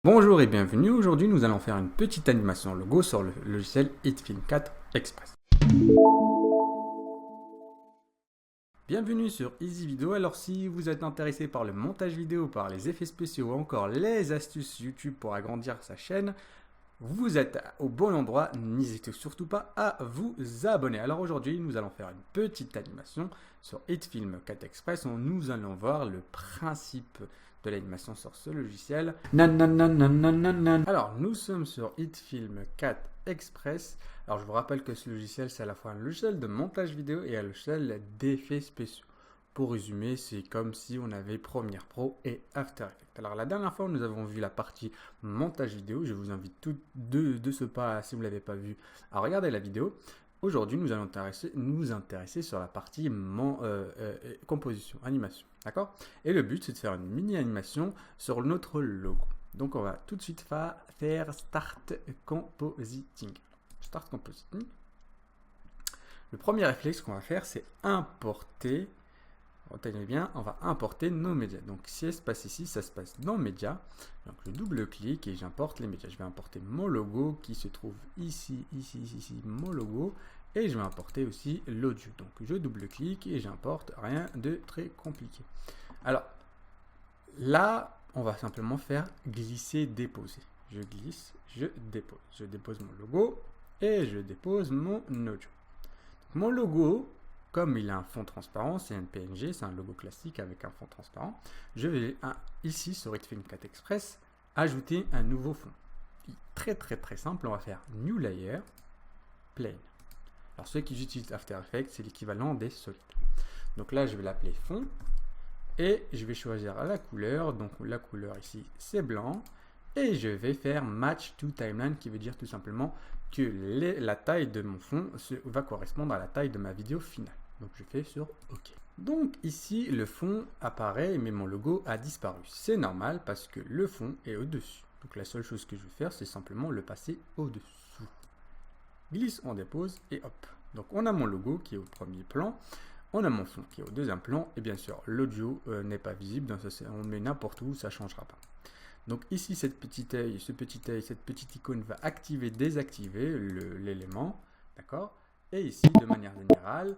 Bonjour et bienvenue, aujourd'hui nous allons faire une petite animation logo sur le logiciel HitFilm 4 Express. Bienvenue sur Easy Video. Alors si vous êtes intéressé par le montage vidéo, par les effets spéciaux ou encore les astuces YouTube pour agrandir sa chaîne, vous êtes au bon endroit, n'hésitez surtout pas à vous abonner. Alors aujourd'hui, nous allons faire une petite animation sur HitFilm 4 Express où nous allons voir le principe de l'animation sur ce logiciel. Alors, nous sommes sur HitFilm 4 Express. Alors, je vous rappelle que ce logiciel, c'est à la fois un logiciel de montage vidéo et un logiciel d'effets spéciaux. Pour résumer, c'est comme si on avait Premiere Pro et After Effects. Alors la dernière fois, nous avons vu la partie montage vidéo. Je vous invite tous de ce pas, si vous ne l'avez pas vu, à regarder la vidéo. Aujourd'hui, nous allons nous intéresser sur la partie composition, animation. D'accord? Et le but, c'est de faire une mini-animation sur notre logo. Donc on va tout de suite faire Start Compositing. Start Compositing. Le premier réflexe qu'on va faire, c'est importer. Retenez bien, on va importer nos médias. Donc si ça se passe ici, ça se passe dans médias. Donc je double-clique et j'importe les médias. Je vais importer mon logo qui se trouve ici, mon logo. Et je vais importer aussi l'audio. Donc je double-clique et j'importe, rien de très compliqué. Alors là, on va simplement faire glisser-déposer. Je glisse, je dépose. Je dépose mon logo et je dépose mon audio. Mon logo, comme il a un fond transparent, c'est un PNG, c'est un logo classique avec un fond transparent, je vais ici sur HitFilm 4 Express ajouter un nouveau fond. Très simple, on va faire New Layer, Plane. Alors ceux qui utilisent After Effects, c'est l'équivalent des solides. Donc là, je vais l'appeler fond et je vais choisir la couleur. Donc la couleur ici, c'est blanc. Et je vais faire Match to Timeline qui veut dire tout simplement que la taille de mon fond va correspondre à la taille de ma vidéo finale. Donc je fais sur OK. Donc ici, le fond apparaît mais mon logo a disparu. C'est normal parce que le fond est au-dessus. Donc la seule chose que je vais faire, c'est simplement le passer au-dessous. Glisse, on dépose et hop. Donc on a mon logo qui est au premier plan. On a mon fond qui est au deuxième plan. Et bien sûr, l'audio n'est pas visible. Donc on met n'importe où, ça ne changera pas. Donc ici, ce petit œil, cette petite icône va activer, désactiver l'élément. D'accord? Et ici, de manière générale,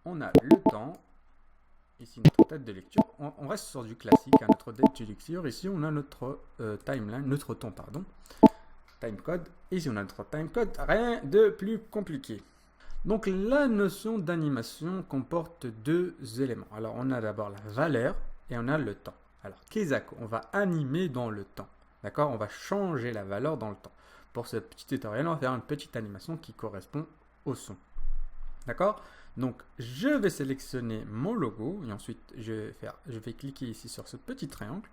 on a le temps. Ici, notre tête de lecture. On reste sur du classique, hein, notre date de lecture. Ici, on a notre timeline, notre temps, pardon. Timecode. Ici, on a notre timecode. Rien de plus compliqué. Donc, la notion d'animation comporte deux éléments. Alors, on a d'abord la valeur et on a le temps. Alors, Kezako, on va animer dans le temps. D'accord? On va changer la valeur dans le temps. Pour ce petit tutoriel, on va faire une petite animation qui correspond au son. D'accord? Donc, je vais sélectionner mon logo et ensuite, je vais cliquer ici sur ce petit triangle.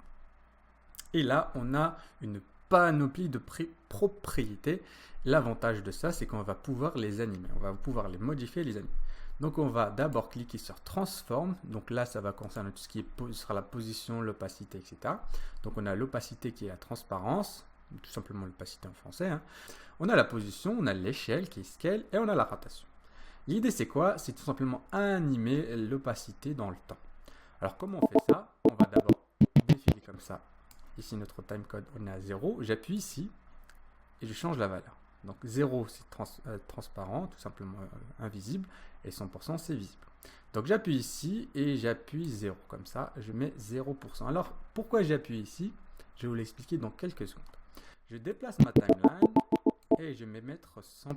Et là, on a une panoplie de propriétés. L'avantage de ça, c'est qu'on va pouvoir les animer. On va pouvoir les modifier, les animer. Donc, on va d'abord cliquer sur Transform. Donc là, ça va concerner tout ce qui sera la position, l'opacité, etc. Donc, on a l'opacité qui est la transparence, tout simplement l'opacité en français. Hein. On a la position, on a l'échelle qui est Scale et on a la rotation. L'idée, c'est quoi? C'est tout simplement animer l'opacité dans le temps. Alors, comment on fait ça? On va d'abord défiler comme ça. Ici, notre timecode, on est à 0. J'appuie ici et je change la valeur. Donc 0, c'est transparent, tout simplement invisible, et 100%, c'est visible. Donc j'appuie ici et j'appuie 0. Comme ça, je mets 0%. Alors, pourquoi j'appuie ici? Je vais vous l'expliquer dans quelques secondes. Je déplace ma timeline et je vais mettre 100%.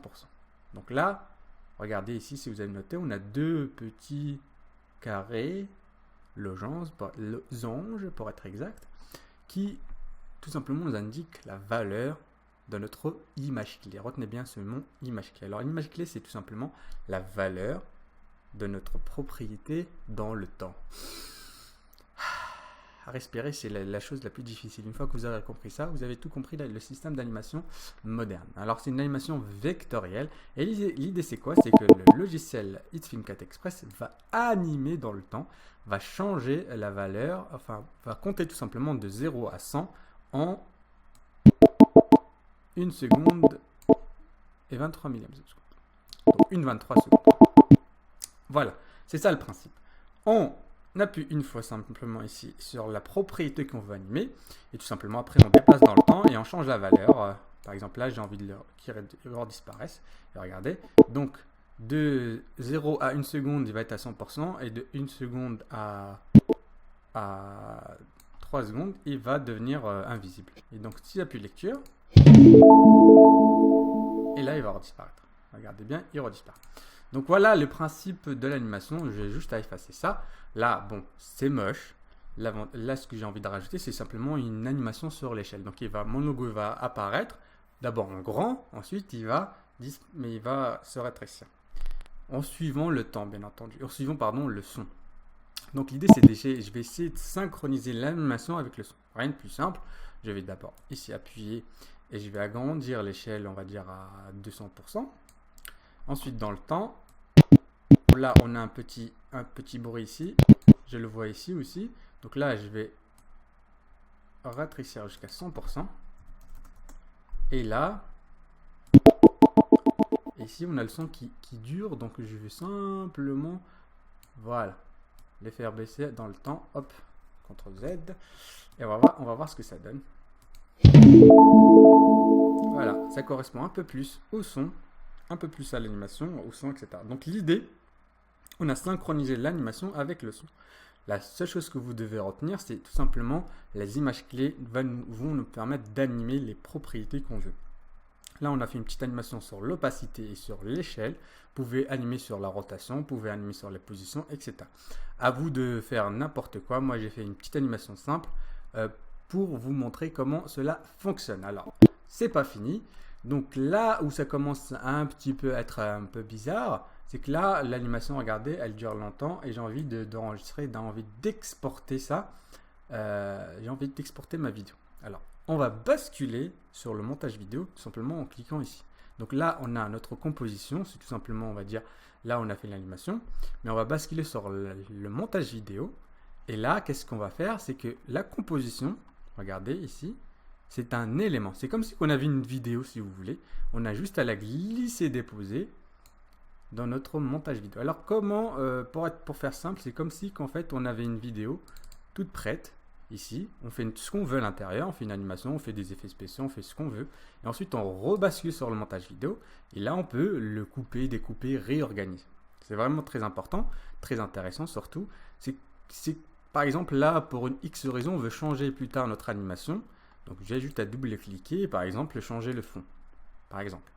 Donc là, regardez ici, si vous avez noté, on a deux petits carrés, losanges pour être exact, qui tout simplement nous indiquent la valeur de notre image clé. Retenez bien ce mot image clé. Alors l'image clé, c'est tout simplement la valeur de notre propriété dans le temps. Respirer, c'est la chose la plus difficile. Une fois que vous aurez compris ça, vous avez tout compris le système d'animation moderne. Alors c'est une animation vectorielle et l'idée c'est quoi? C'est que le logiciel HitFilm 4 Express va animer dans le temps, va changer la valeur, enfin va compter tout simplement de 0 à 100 en 1 seconde et 23 millièmes de seconde. Donc 1,23 secondes. Voilà, c'est ça le principe. On On appuie une fois simplement ici sur la propriété qu'on veut animer. Et tout simplement, après, on déplace dans le temps et on change la valeur. Par exemple, là, j'ai envie de qu'ils disparaissent. Et regardez, donc de 0 à 1 seconde, il va être à 100%. Et de 1 seconde à 3 secondes, il va devenir invisible. Et donc, si j'appuie lecture, et là, il va redisparaître. Regardez bien, il redisparaît. Donc voilà le principe de l'animation. J'ai juste à effacer ça. Là, bon, c'est moche. Là, ce que j'ai envie de rajouter, c'est simplement une animation sur l'échelle. Donc mon logo va apparaître d'abord en grand, ensuite il va se rétrécir. En suivant le temps, bien entendu. En suivant, pardon, le son. Donc l'idée, c'est je vais essayer de synchroniser l'animation avec le son. Rien de plus simple. Je vais d'abord ici appuyer et je vais agrandir l'échelle, on va dire à 200%. Ensuite, dans le temps, là, on a un petit bruit ici. Je le vois ici aussi. Donc là, je vais rétrécir jusqu'à 100%. Et là, ici, on a le son qui dure. Donc, je vais simplement, voilà, les faire baisser dans le temps. Hop, CTRL Z. Et on va voir ce que ça donne. Voilà, ça correspond un peu plus au son, un peu plus à l'animation, au son, etc. Donc l'idée, on a synchronisé l'animation avec le son. La seule chose que vous devez retenir, c'est tout simplement les images clés vont nous permettre d'animer les propriétés qu'on veut. Là, on a fait une petite animation sur l'opacité et sur l'échelle. Vous pouvez animer sur la rotation, vous pouvez animer sur les positions, etc. À vous de faire n'importe quoi. Moi, j'ai fait une petite animation simple pour vous montrer comment cela fonctionne. Alors, c'est pas fini. Donc là où ça commence à un petit peu être un peu bizarre, c'est que là, l'animation, regardez, elle dure longtemps et j'ai envie d'enregistrer, j'ai envie d'exporter ça. J'ai envie d'exporter ma vidéo. Alors, on va basculer sur le montage vidéo tout simplement en cliquant ici. Donc là, on a notre composition, c'est tout simplement, on va dire, là, on a fait l'animation, mais on va basculer sur le montage vidéo. Et là, qu'est-ce qu'on va faire? C'est que la composition, regardez ici, c'est un élément. C'est comme si on avait une vidéo, si vous voulez. On a juste à la glisser, déposer dans notre montage vidéo. Alors, comment, pour faire simple, c'est comme si, qu'en fait, on avait une vidéo toute prête. Ici, on fait ce qu'on veut à l'intérieur, on fait une animation, on fait des effets spéciaux, on fait ce qu'on veut. Et ensuite, on rebascule sur le montage vidéo. Et là, on peut le couper, découper, réorganiser. C'est vraiment très important, très intéressant surtout. C'est par exemple, là, pour une X raison, on veut changer plus tard notre animation. Donc, j'ai juste à double-cliquer et par exemple, changer le fond. Par exemple,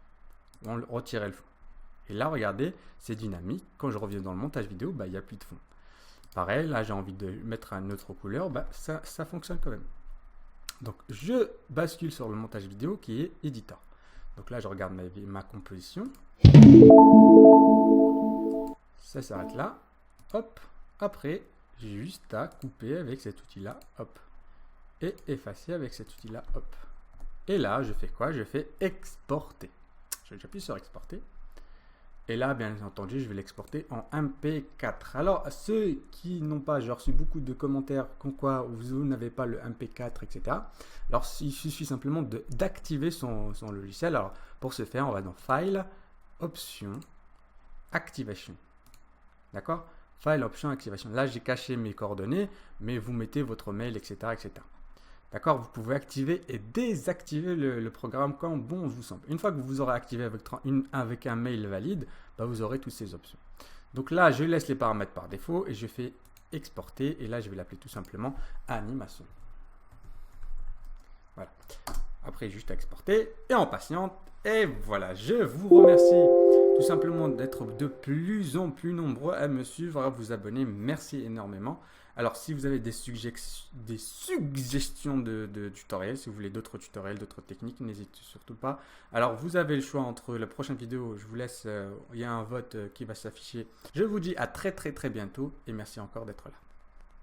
on retirer le fond. Et là, regardez, c'est dynamique. Quand je reviens dans le montage vidéo, il n'y a plus de fond. Pareil, là, j'ai envie de mettre une autre couleur. Ça fonctionne quand même. Donc, je bascule sur le montage vidéo qui est éditeur. Donc là, je regarde ma composition. Ça s'arrête là. Hop. Après, j'ai juste à couper avec cet outil-là. Hop. Et effacer avec cet outil-là. Hop. Et là, je fais quoi? Je fais exporter. J'appuie sur exporter. Et là, bien entendu, je vais l'exporter en MP4. Alors, ceux qui n'ont pas, j'ai reçu beaucoup de commentaires comme quoi vous n'avez pas le MP4, etc. Alors, il suffit simplement d'activer son logiciel. Alors, pour ce faire, on va dans File, Options, Activation. D'accord? File, Options, Activation. Là, j'ai caché mes coordonnées, mais vous mettez votre mail, etc., etc. D'accord? Vous pouvez activer et désactiver le programme comme bon vous semble. Une fois que vous aurez activé avec un mail valide, vous aurez toutes ces options. Donc là, je laisse les paramètres par défaut et je fais exporter. Et là, je vais l'appeler tout simplement animation. Voilà. Après, juste à exporter et on patiente. Et voilà, je vous remercie tout simplement d'être de plus en plus nombreux à me suivre, à vous abonner. Merci énormément. Alors, si vous avez des suggestions de tutoriels, si vous voulez d'autres tutoriels, d'autres techniques, n'hésitez surtout pas. Alors, vous avez le choix entre la prochaine vidéo, je vous laisse, il y a un vote qui va s'afficher. Je vous dis à très bientôt et merci encore d'être là.